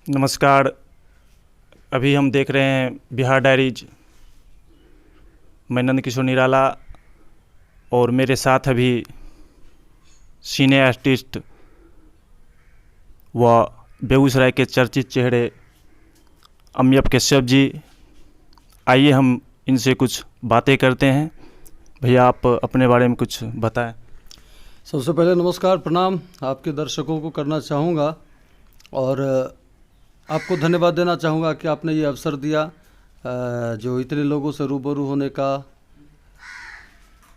नमस्कार। अभी हम देख रहे हैं बिहार डायरीज। मैं नंद किशोर निराला और मेरे साथ अभी सीने आर्टिस्ट व बेगूसराय के चर्चित चेहरे अमियप कश्यप जी। आइए हम इनसे कुछ बातें करते हैं। भैया आप अपने बारे में कुछ बताएं। सबसे पहले नमस्कार, प्रणाम आपके दर्शकों को करना चाहूँगा और आपको धन्यवाद देना चाहूँगा कि आपने ये अवसर दिया जो इतने लोगों से रूबरू होने का।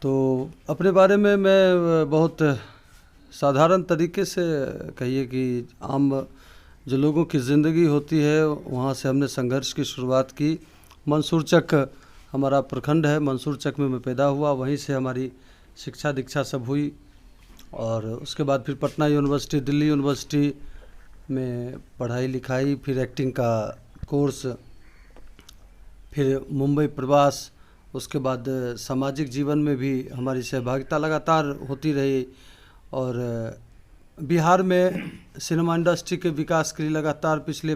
तो अपने बारे में मैं बहुत साधारण तरीके से कहिए कि आम जो लोगों की ज़िंदगी होती है वहाँ से हमने संघर्ष की शुरुआत की। मंसूर चक हमारा प्रखंड है, मंसूर चक में मैं पैदा हुआ, वहीं से हमारी शिक्षा दीक्षा सब हुई और उसके बाद फिर पटना यूनिवर्सिटी, दिल्ली यूनिवर्सिटी में पढ़ाई लिखाई, फिर एक्टिंग का कोर्स, फिर मुंबई प्रवास, उसके बाद सामाजिक जीवन में भी हमारी सहभागिता लगातार होती रही और बिहार में सिनेमा इंडस्ट्री के विकास के लिए लगातार पिछले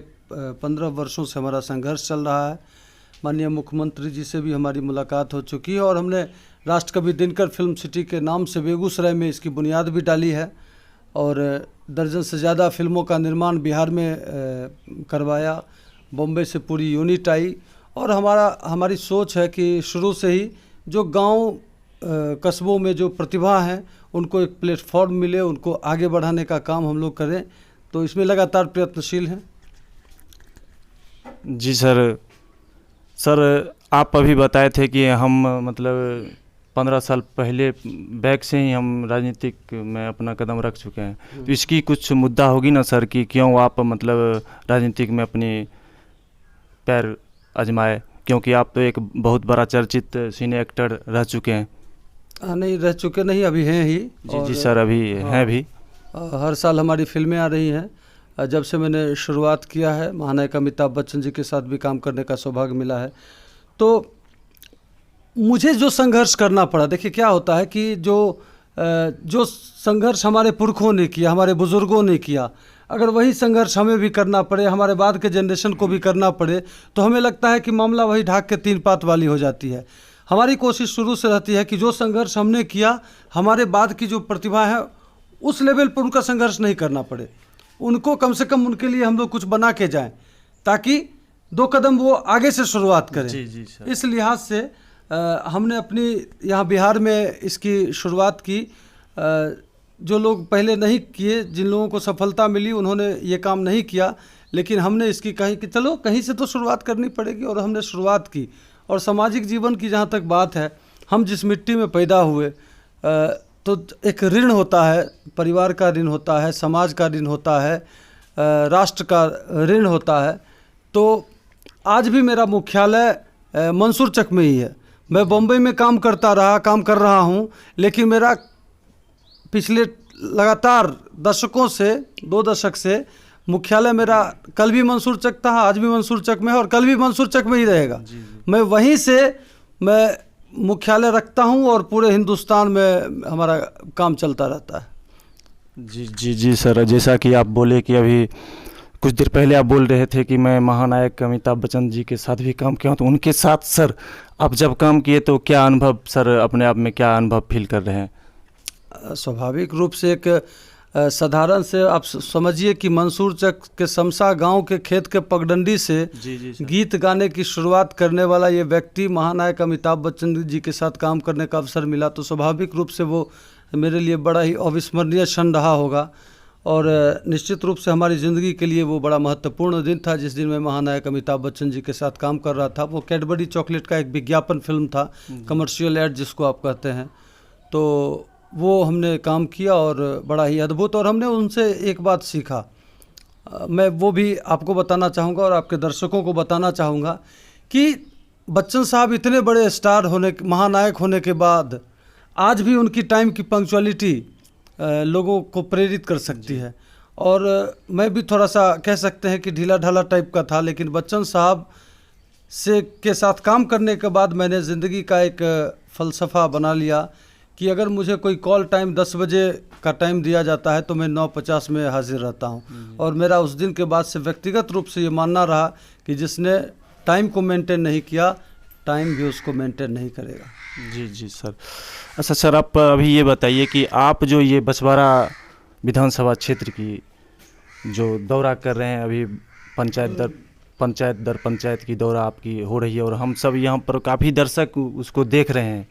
15 वर्षों से हमारा संघर्ष चल रहा है। माननीय मुख्यमंत्री जी से भी हमारी मुलाकात हो चुकी है और हमने राष्ट्रकवि दिनकर फिल्म सिटी के नाम से बेगूसराय में इसकी बुनियाद भी डाली है और दर्जन से ज़्यादा फिल्मों का निर्माण बिहार में करवाया। बॉम्बे से पूरी यूनिट आई और हमारी सोच है कि शुरू से ही जो गांव कस्बों में जो प्रतिभा हैं उनको एक प्लेटफॉर्म मिले, उनको आगे बढ़ाने का काम हम लोग करें। तो इसमें लगातार प्रयत्नशील हैं। जी सर, आप अभी बताए थे कि हम मतलब 15 साल पहले बैक से ही हम राजनीतिक में अपना कदम रख चुके हैं। तो इसकी कुछ मुद्दा होगी ना सर कि क्यों आप मतलब राजनीतिक में अपनी पैर आजमाए, क्योंकि आप तो एक बहुत बड़ा चर्चित सिने एक्टर रह चुके हैं। नहीं रह चुके नहीं, अभी हैं ही। जी सर, अभी हैं भी। हर साल हमारी फिल्में आ रही हैं। जब से मैंने शुरुआत किया है, महानायक अमिताभ बच्चन जी के साथ भी काम करने का सौभाग्य मिला है। तो मुझे जो संघर्ष करना पड़ा, देखिए क्या होता है कि जो संघर्ष हमारे पुरखों ने किया, हमारे बुज़ुर्गों ने किया, अगर वही संघर्ष हमें भी करना पड़े, हमारे बाद के जनरेशन को भी करना पड़े, तो हमें लगता है कि मामला वही ढाक के तीन पात वाली हो जाती है। हमारी कोशिश शुरू से रहती है कि जो संघर्ष हमने किया, हमारे बाद की जो प्रतिभा है उस लेवल पर उनका संघर्ष नहीं करना पड़े, उनको कम से कम उनके लिए हम लोग कुछ बना के जाएं ताकि 2 कदम वो आगे से शुरुआत करें। जी सर। इस लिहाज से हमने अपनी यहाँ बिहार में इसकी शुरुआत की। जो लोग पहले नहीं किए, जिन लोगों को सफलता मिली, उन्होंने ये काम नहीं किया, लेकिन हमने इसकी कही कि चलो कहीं से तो शुरुआत करनी पड़ेगी और हमने शुरुआत की। और सामाजिक जीवन की जहाँ तक बात है, हम जिस मिट्टी में पैदा हुए तो एक ऋण होता है, परिवार का ऋण होता है, समाज का ऋण होता है, राष्ट्र का ऋण होता है। तो आज भी मेरा मुख्यालय मंसूर चक में ही है। मैं बॉम्बे में काम कर रहा हूँ, लेकिन मेरा पिछले लगातार दशकों से 2 दशक से मुख्यालय मेरा कल भी मंसूर चक था, आज भी मंसूर चक में है और कल भी मंसूर चक में ही रहेगा। मैं वहीं से मैं मुख्यालय रखता हूँ और पूरे हिंदुस्तान में हमारा काम चलता रहता है। जी सर, जैसा कि आप बोले कि अभी कुछ देर पहले आप बोल रहे थे कि मैं महानायक अमिताभ बच्चन जी के साथ भी काम किया हूँ, तो उनके साथ सर आप जब काम किए तो क्या अनुभव सर, अपने आप में क्या अनुभव फील कर रहे हैं? स्वाभाविक रूप से एक साधारण से आप समझिए कि मंसूर चक के समसा गांव के खेत के पगडंडी से गीत गाने की शुरुआत करने वाला ये व्यक्ति महानायक अमिताभ बच्चन जी के साथ काम करने का अवसर मिला, तो स्वाभाविक रूप से वो मेरे लिए बड़ा ही अविस्मरणीय क्षण रहा होगा। और निश्चित रूप से हमारी ज़िंदगी के लिए वो बड़ा महत्वपूर्ण दिन था जिस दिन मैं महानायक अमिताभ बच्चन जी के साथ काम कर रहा था। वो कैडबरी चॉकलेट का एक विज्ञापन फिल्म था, कमर्शियल एड जिसको आप कहते हैं। तो वो हमने काम किया और बड़ा ही अद्भुत, और हमने उनसे एक बात सीखा। मैं वो भी आपको बताना चाहूँगा और आपके दर्शकों को बताना चाहूँगा कि बच्चन साहब इतने बड़े स्टार होने, महानायक होने के बाद आज भी उनकी टाइम की पंक्चुअलिटी लोगों को प्रेरित कर सकती है। और मैं भी थोड़ा सा कह सकते हैं कि ढीला ढाला टाइप का था, लेकिन बच्चन साहब के साथ काम करने के बाद मैंने ज़िंदगी का एक फ़लसफ़ा बना लिया कि अगर मुझे कोई कॉल टाइम 10 बजे का टाइम दिया जाता है तो मैं 9:50 में हाजिर रहता हूँ। और मेरा उस दिन के बाद से व्यक्तिगत रूप से ये मानना रहा कि जिसने टाइम को मेंटेन नहीं किया, टाइम भी उसको मेंटेन नहीं करेगा। जी जी सर। अच्छा सर, आप अभी ये बताइए कि आप जो ये बछवाड़ा विधानसभा क्षेत्र की जो दौरा कर रहे हैं, अभी पंचायत दर पंचायत की दौरा आपकी हो रही है और हम सब यहाँ पर काफ़ी दर्शक उसको देख रहे हैं।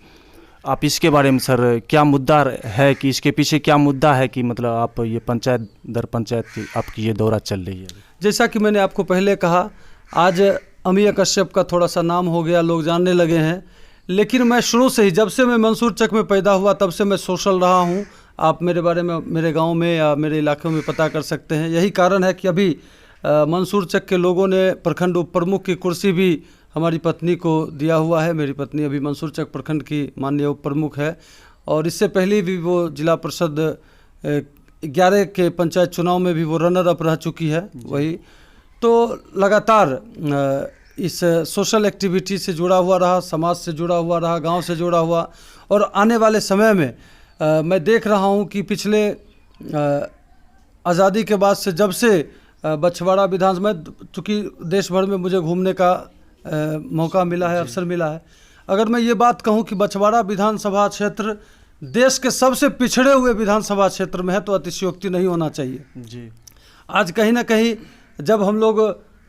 आप इसके बारे में सर क्या मुद्दा है कि इसके पीछे क्या मुद्दा है कि मतलब आप ये पंचायत दर पंचायत की आपकी ये दौरा चल रही है? जैसा कि मैंने आपको पहले कहा, आज अमिय कश्यप का थोड़ा सा नाम हो गया, लोग जानने लगे हैं, लेकिन मैं शुरू से ही, जब से मैं मंसूर चक में पैदा हुआ तब से मैं सोशल रहा हूँ। आप मेरे बारे में मेरे गांव में या मेरे इलाके में पता कर सकते हैं। यही कारण है कि अभी मंसूर चक के लोगों ने प्रखंड उप प्रमुख की कुर्सी भी हमारी पत्नी को दिया हुआ है। मेरी पत्नी अभी मंसूर चक प्रखंड की माननीय उप प्रमुख है और इससे पहले भी वो जिला परिषद 11 के पंचायत चुनाव में भी वो रनर अप रह चुकी है। वही तो लगातार इस सोशल एक्टिविटी से जुड़ा हुआ रहा, समाज से जुड़ा हुआ रहा, गांव से जुड़ा हुआ। और आने वाले समय में मैं देख रहा हूं कि पिछले आज़ादी के बाद से जब से बछवाड़ा विधानसभा, चूँकि देश भर में मुझे घूमने का मौका मिला है, अवसर मिला है, अगर मैं ये बात कहूं कि बछवाड़ा विधानसभा क्षेत्र देश के सबसे पिछड़े हुए विधानसभा क्षेत्र में है तो अतिशयोक्ति नहीं होना चाहिए जी। आज कहीं ना कहीं जब हम लोग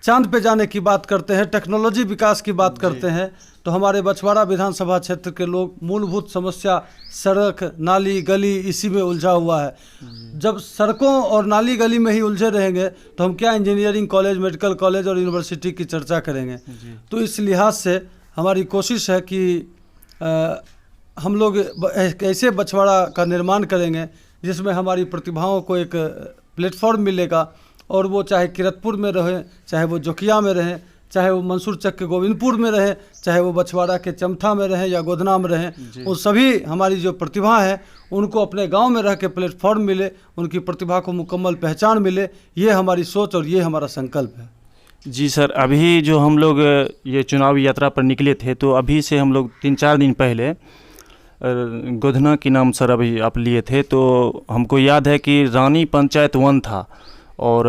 चांद पे जाने की बात करते हैं, टेक्नोलॉजी विकास की बात करते हैं, तो हमारे बछवाड़ा विधानसभा क्षेत्र के लोग मूलभूत समस्या सड़क, नाली, गली इसी में उलझा हुआ है। जब सड़कों और नाली गली में ही उलझे रहेंगे तो हम क्या इंजीनियरिंग कॉलेज, मेडिकल कॉलेज और यूनिवर्सिटी की चर्चा करेंगे। तो इस लिहाज से हमारी कोशिश है कि हम लोग एक ऐसे बछवाड़ा का निर्माण करेंगे जिसमें हमारी प्रतिभाओं को एक प्लेटफॉर्म मिलेगा, और वो चाहे किरतपुर में रहे, चाहे वो जोकिया में रहें, चाहे वो मंसूर चक के गोविंदपुर में रहें, चाहे वो बछवाड़ा के चमथा में रहें या गोधना में रहें, वो सभी हमारी जो प्रतिभा है उनको अपने गांव में रह के प्लेटफॉर्म मिले, उनकी प्रतिभा को मुकम्मल पहचान मिले। ये हमारी सोच और ये हमारा संकल्प है। जी सर, अभी जो हम लोग ये चुनावी यात्रा पर निकले थे तो अभी से हम लोग 3-4 दिन पहले गोधना की नाम सर अभी आप लिए थे, तो हमको याद है कि रानी पंचायत 1 था और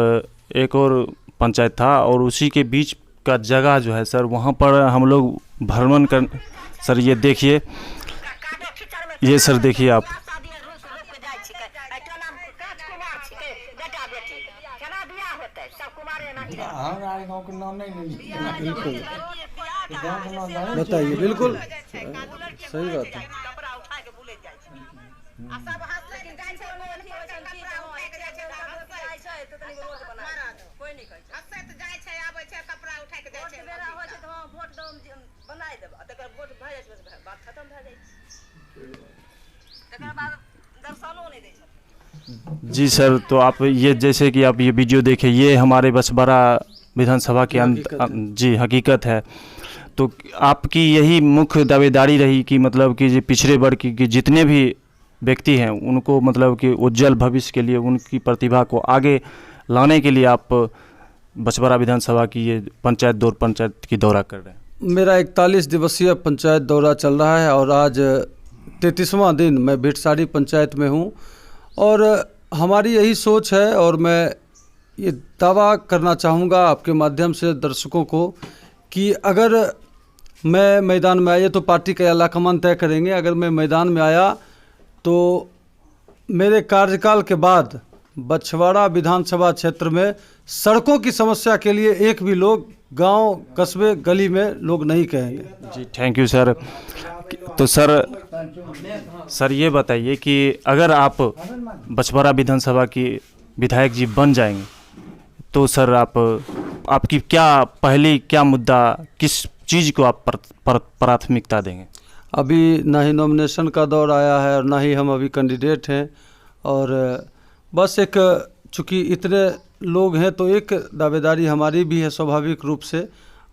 एक और पंचायत था और उसी के बीच का जगह जो है सर वहाँ पर हम लोग भ्रमण कर। सर ये देखिए, ये सर देखिए आप, बताइए। बिल्कुल सही बात है। जी सर, तो आप ये जैसे कि आप ये वीडियो देखें, ये हमारे बछवाड़ा विधानसभा के जी हकीकत है। तो आपकी यही मुख्य दावेदारी रही कि मतलब कि जो पिछड़े वर्ग की जितने भी व्यक्ति हैं उनको मतलब कि उज्जवल भविष्य के लिए उनकी प्रतिभा को आगे लाने के लिए आप बछवाड़ा विधानसभा की ये पंचायत की दौरा कर रहे हैं। मेरा 41 दिवसीय पंचायत दौरा चल रहा है और आज 33वां दिन मैं भिटसारी पंचायत में हूँ और हमारी यही सोच है और मैं ये दावा करना चाहूँगा आपके माध्यम से दर्शकों को कि अगर मैं मैदान में आया तो पार्टी का आलाकमान तय करेंगे। अगर मैं मैदान में आया तो मेरे कार्यकाल के बाद बछवाड़ा विधानसभा क्षेत्र में सड़कों की समस्या के लिए एक भी लोग गांव, कस्बे, गली में लोग नहीं कहेंगे। जी थैंक यू सर। तो सर ये बताइए कि अगर आप बछवाड़ा विधानसभा की विधायक जी बन जाएंगे तो सर आपकी क्या मुद्दा, किस चीज़ को आप प्राथमिकता देंगे? अभी ना ही नॉमिनेशन का दौर आया है और ना ही हम अभी कैंडिडेट हैं और बस एक चूँकि इतने लोग हैं तो एक दावेदारी हमारी भी है स्वाभाविक रूप से।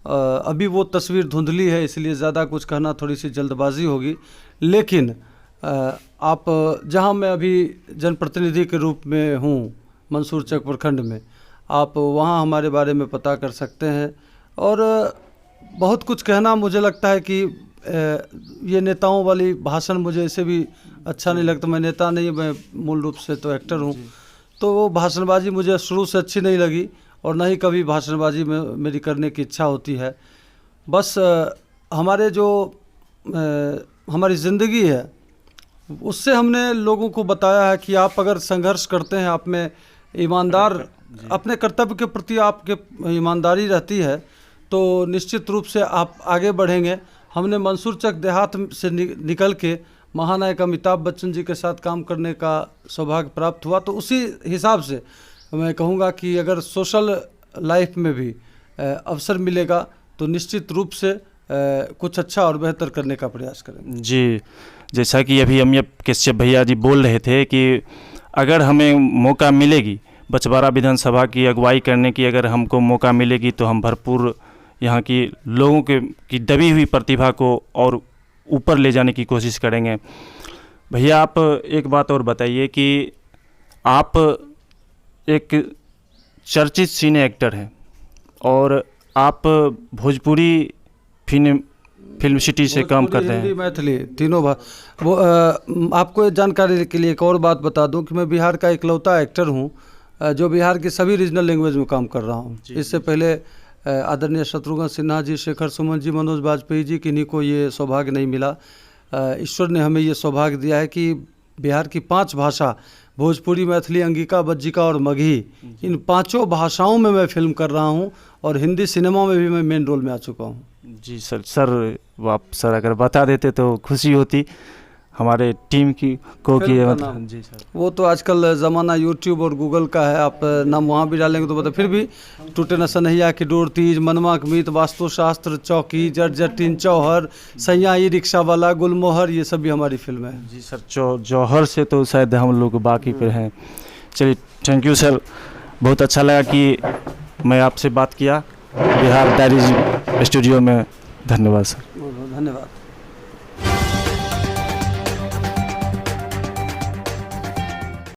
अभी वो तस्वीर धुंधली है इसलिए ज़्यादा कुछ कहना थोड़ी सी जल्दबाजी होगी, लेकिन आप जहां मैं अभी जनप्रतिनिधि के रूप में हूं मंसूर चक प्रखंड में, आप वहां हमारे बारे में पता कर सकते हैं। और बहुत कुछ कहना मुझे लगता है कि ये नेताओं वाली भाषण मुझे ऐसे भी अच्छा नहीं लगता। मैं नेता नहीं, मैं मूल रूप से तो एक्टर हूँ। तो वो भाषणबाजी मुझे शुरू से अच्छी नहीं लगी और ना ही कभी भाषणबाजी में मेरी करने की इच्छा होती है। बस हमारे जो हमारी ज़िंदगी है उससे हमने लोगों को बताया है कि आप अगर संघर्ष करते हैं, आप में ईमानदार, अपने कर्तव्य के प्रति आपके ईमानदारी रहती है, तो निश्चित रूप से आप आगे बढ़ेंगे। हमने मंसूर चक देहात से निकल के महानायक अमिताभ बच्चन जी के साथ काम करने का सौभाग्य प्राप्त हुआ। तो उसी हिसाब से मैं कहूँगा कि अगर सोशल लाइफ में भी अवसर मिलेगा तो निश्चित रूप से कुछ अच्छा और बेहतर करने का प्रयास करेंगे। जी, जैसा कि अभी अमिय कश्यप भैया जी बोल रहे थे कि अगर हमें मौका मिलेगी बछवाड़ा विधानसभा की अगुवाई करने की, अगर हमको मौका मिलेगी तो हम भरपूर यहाँ की लोगों की दबी हुई प्रतिभा को और ऊपर ले जाने की कोशिश करेंगे। भैया आप एक बात और बताइए कि आप एक चर्चित सिने एक्टर हैं और आप भोजपुरी फिल्म सिटी से काम कर रहे हैं। हिंदी, मैथिली तीनों वो आपको जानकारी के लिए एक और बात बता दूं कि मैं बिहार का इकलौता एक्टर हूं जो बिहार की सभी रीजनल लैंग्वेज में काम कर रहा हूं। इससे पहले आदरणीय शत्रुघ्न सिन्हा जी, शेखर सुमन जी, मनोज वाजपेयी जी, किन्हीं को ये सौभाग्य नहीं मिला। ईश्वर ने हमें ये सौभाग्य दिया है कि बिहार की 5 भाषा, भोजपुरी, मैथिली, अंगिका, बज्जिका और मगही, इन 5 भाषाओं में मैं फिल्म कर रहा हूं और हिंदी सिनेमा में भी मैं मेन रोल में आ चुका हूं। जी सर आप सर अगर बता देते तो खुशी होती हमारे टीम को कि मतलब। जी सर, वो तो आजकल ज़माना यूट्यूब और गूगल का है, आप नाम वहाँ भी डालेंगे तो बता। फिर भी टूटे न सनहिया की डोर, तीज, मनवा के मीत, वास्तुशास्त्र, चौकी, जट-जटिन, चौहर, सैया ई रिक्शा वाला, गुलमोहर, ये सब भी हमारी फिल्म है। जी सर, जौहर से तो शायद हम लोग बाकी पे हैं। चलिए थैंक यू सर, बहुत अच्छा लगा कि मैं आपसे बात किया बिहार डायरीज स्टूडियो में। धन्यवाद सर। धन्यवाद।